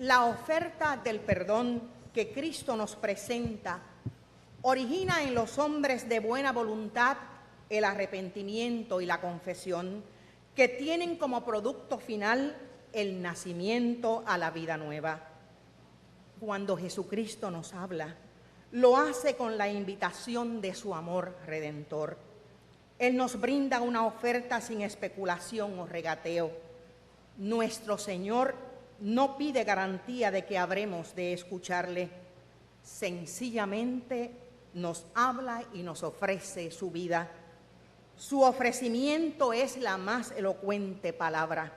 La oferta del perdón que Cristo nos presenta origina en los hombres de buena voluntad el arrepentimiento y la confesión, que tienen como producto final el nacimiento a la vida nueva. Cuando Jesucristo nos habla, lo hace con la invitación de su amor redentor. Él nos brinda una oferta sin especulación o regateo. Nuestro Señor no pide garantía de que habremos de escucharle. Sencillamente nos habla y nos ofrece su vida. Su ofrecimiento es la más elocuente palabra.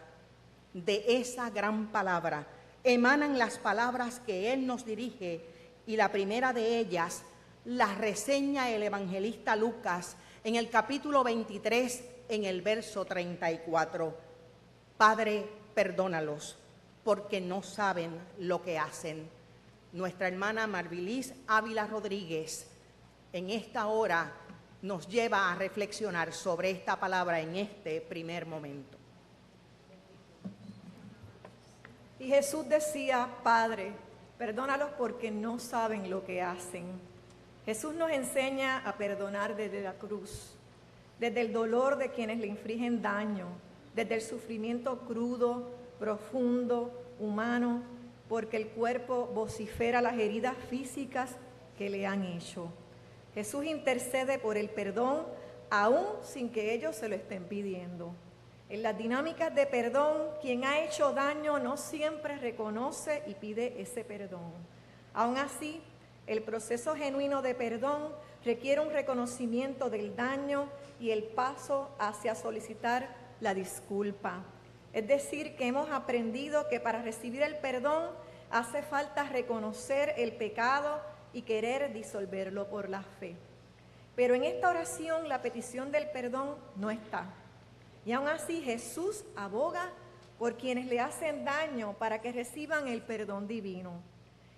De esa gran palabra emanan las palabras que Él nos dirige, y la primera de ellas la reseña el evangelista Lucas en el capítulo 23, en el verso 34. Padre, perdónalos, porque no saben lo que hacen. Nuestra hermana Marvilis Ávila Rodríguez en esta hora nos lleva a reflexionar sobre esta palabra en este primer momento. Y Jesús decía: Padre, perdónalos porque no saben lo que hacen. Jesús nos enseña a perdonar desde la cruz, desde el dolor de quienes le infligen daño, desde el sufrimiento crudo, profundo, humano, porque el cuerpo vocifera las heridas físicas que le han hecho. Jesús intercede por el perdón aún sin que ellos se lo estén pidiendo. En las dinámicas de perdón, quien ha hecho daño no siempre reconoce y pide ese perdón. Aún así, el proceso genuino de perdón requiere un reconocimiento del daño y el paso hacia solicitar la disculpa. Es decir, que hemos aprendido que para recibir el perdón hace falta reconocer el pecado y querer disolverlo por la fe. Pero en esta oración la petición del perdón no está. Y aún así Jesús aboga por quienes le hacen daño para que reciban el perdón divino.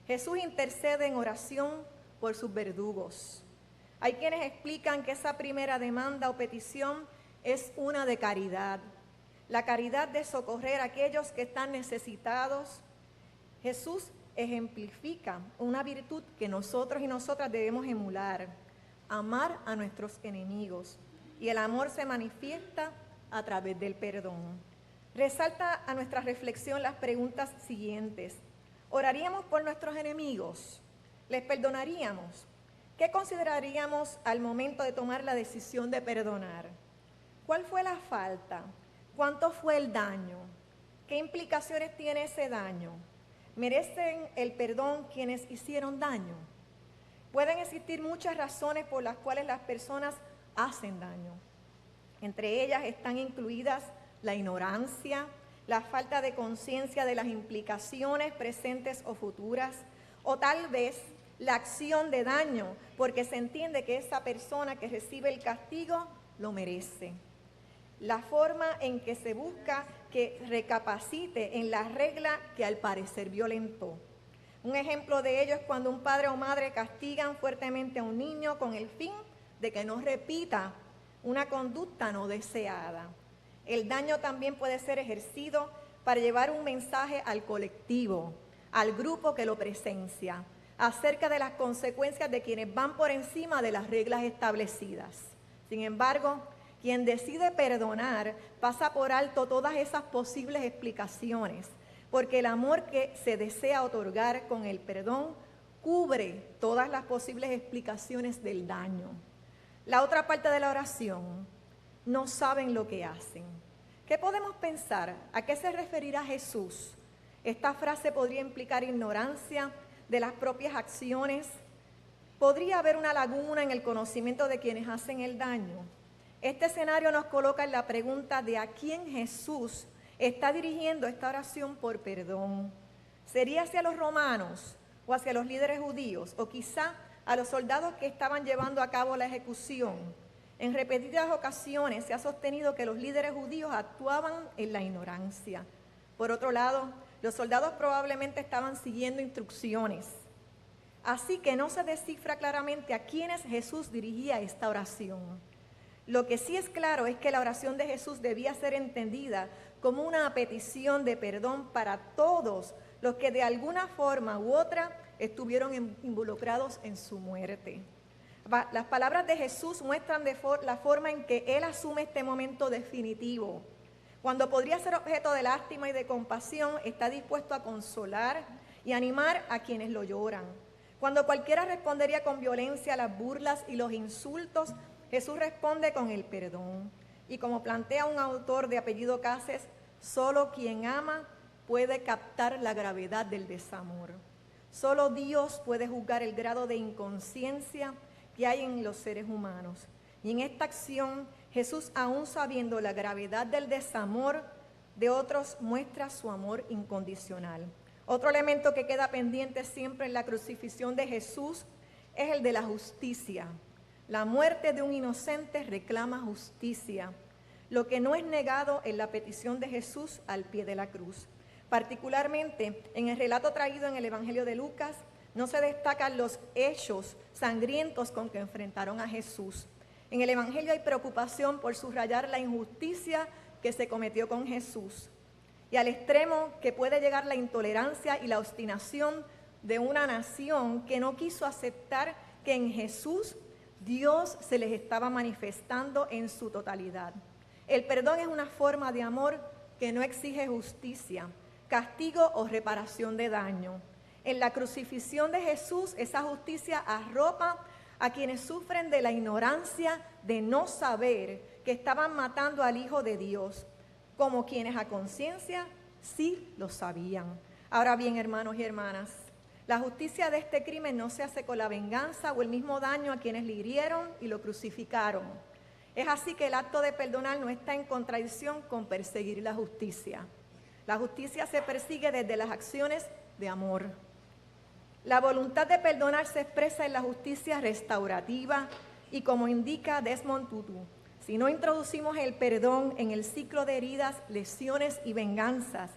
Jesús intercede en oración por sus verdugos. Hay quienes explican que esa primera demanda o petición es una de caridad. La caridad de socorrer a aquellos que están necesitados. Jesús ejemplifica una virtud que nosotros y nosotras debemos emular: amar a nuestros enemigos. Y el amor se manifiesta a través del perdón. Resalta a nuestra reflexión las preguntas siguientes. ¿Oraríamos por nuestros enemigos? ¿Les perdonaríamos? ¿Qué consideraríamos al momento de tomar la decisión de perdonar? ¿Cuál fue la falta? ¿Cuánto fue el daño? ¿Qué implicaciones tiene ese daño? ¿Merecen el perdón quienes hicieron daño? Pueden existir muchas razones por las cuales las personas hacen daño. Entre ellas están incluidas la ignorancia, la falta de conciencia de las implicaciones presentes o futuras, o tal vez la acción de daño, porque se entiende que esa persona que recibe el castigo lo merece. La forma en que se busca que recapacite en la regla que al parecer violentó. Un ejemplo de ello es cuando un padre o madre castigan fuertemente a un niño con el fin de que no repita una conducta no deseada. El daño también puede ser ejercido para llevar un mensaje al colectivo, al grupo que lo presencia, acerca de las consecuencias de quienes van por encima de las reglas establecidas. Sin embargo, quien decide perdonar pasa por alto todas esas posibles explicaciones, porque el amor que se desea otorgar con el perdón cubre todas las posibles explicaciones del daño. La otra parte de la oración: no saben lo que hacen. ¿Qué podemos pensar? ¿A qué se referirá Jesús? Esta frase podría implicar ignorancia de las propias acciones. ¿Podría haber una laguna en el conocimiento de quienes hacen el daño? Este escenario nos coloca en la pregunta de a quién Jesús está dirigiendo esta oración por perdón. ¿Sería hacia los romanos o hacia los líderes judíos, o quizá a los soldados que estaban llevando a cabo la ejecución? En repetidas ocasiones se ha sostenido que los líderes judíos actuaban en la ignorancia. Por otro lado, los soldados probablemente estaban siguiendo instrucciones. Así que no se descifra claramente a quiénes Jesús dirigía esta oración. Lo que sí es claro es que la oración de Jesús debía ser entendida como una petición de perdón para todos los que de alguna forma u otra estuvieron involucrados en su muerte. Las palabras de Jesús muestran la forma en que Él asume este momento definitivo. Cuando podría ser objeto de lástima y de compasión, está dispuesto a consolar y animar a quienes lo lloran. Cuando cualquiera respondería con violencia a las burlas y los insultos, Jesús responde con el perdón. Y como plantea un autor de apellido Cases, solo quien ama puede captar la gravedad del desamor. Solo Dios puede juzgar el grado de inconsciencia que hay en los seres humanos. Y en esta acción, Jesús, aún sabiendo la gravedad del desamor de otros, muestra su amor incondicional. Otro elemento que queda pendiente siempre en la crucifixión de Jesús es el de la justicia. La muerte de un inocente reclama justicia, lo que no es negado en la petición de Jesús al pie de la cruz. Particularmente en el relato traído en el Evangelio de Lucas, no se destacan los hechos sangrientos con que enfrentaron a Jesús. En el Evangelio hay preocupación por subrayar la injusticia que se cometió con Jesús, y al extremo que puede llegar la intolerancia y la obstinación de una nación que no quiso aceptar que en Jesús Dios se les estaba manifestando en su totalidad. El perdón es una forma de amor que no exige justicia, castigo o reparación de daño. En la crucifixión de Jesús, esa justicia arropa a quienes sufren de la ignorancia de no saber que estaban matando al Hijo de Dios, como quienes a conciencia sí lo sabían. Ahora bien, hermanos y hermanas, la justicia de este crimen no se hace con la venganza o el mismo daño a quienes le hirieron y lo crucificaron. Es así que el acto de perdonar no está en contradicción con perseguir la justicia. La justicia se persigue desde las acciones de amor. La voluntad de perdonar se expresa en la justicia restaurativa y, como indica Desmond Tutu, si no introducimos el perdón en el ciclo de heridas, lesiones y venganzas,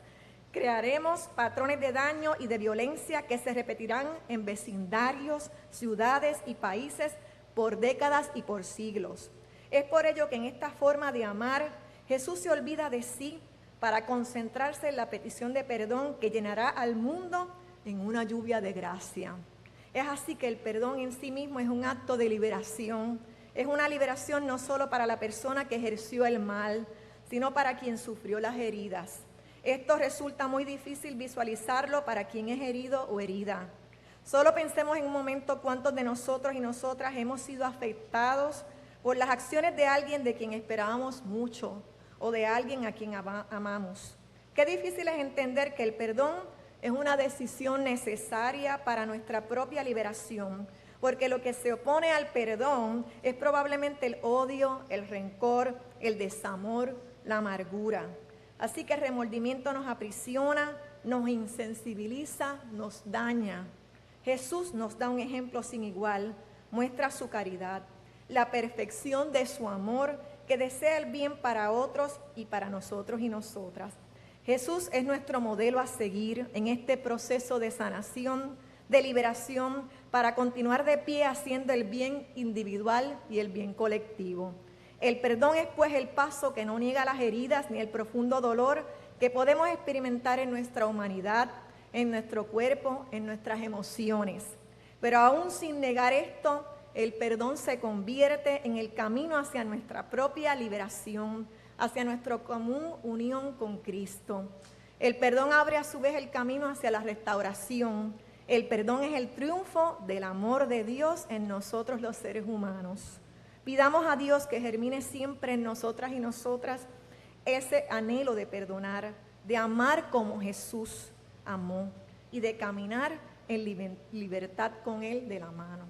crearemos patrones de daño y de violencia que se repetirán en vecindarios, ciudades y países por décadas y por siglos. Es por ello que en esta forma de amar, Jesús se olvida de sí para concentrarse en la petición de perdón que llenará al mundo en una lluvia de gracia. Es así que el perdón en sí mismo es un acto de liberación. Es una liberación no solo para la persona que ejerció el mal, sino para quien sufrió las heridas. Esto resulta muy difícil visualizarlo para quien es herido o herida. Solo pensemos en un momento cuántos de nosotros y nosotras hemos sido afectados por las acciones de alguien de quien esperábamos mucho o de alguien a quien amamos. Qué difícil es entender que el perdón es una decisión necesaria para nuestra propia liberación, porque lo que se opone al perdón es probablemente el odio, el rencor, el desamor, la amargura. Así que el remordimiento nos aprisiona, nos insensibiliza, nos daña. Jesús nos da un ejemplo sin igual, muestra su caridad, la perfección de su amor que desea el bien para otros y para nosotros y nosotras. Jesús es nuestro modelo a seguir en este proceso de sanación, de liberación, para continuar de pie haciendo el bien individual y el bien colectivo. El perdón es pues el paso que no niega las heridas ni el profundo dolor que podemos experimentar en nuestra humanidad, en nuestro cuerpo, en nuestras emociones. Pero aún sin negar esto, el perdón se convierte en el camino hacia nuestra propia liberación, hacia nuestra común unión con Cristo. El perdón abre a su vez el camino hacia la restauración. El perdón es el triunfo del amor de Dios en nosotros los seres humanos. Pidamos a Dios que germine siempre en nosotras y nosotras ese anhelo de perdonar, de amar como Jesús amó y de caminar en libertad con Él de la mano.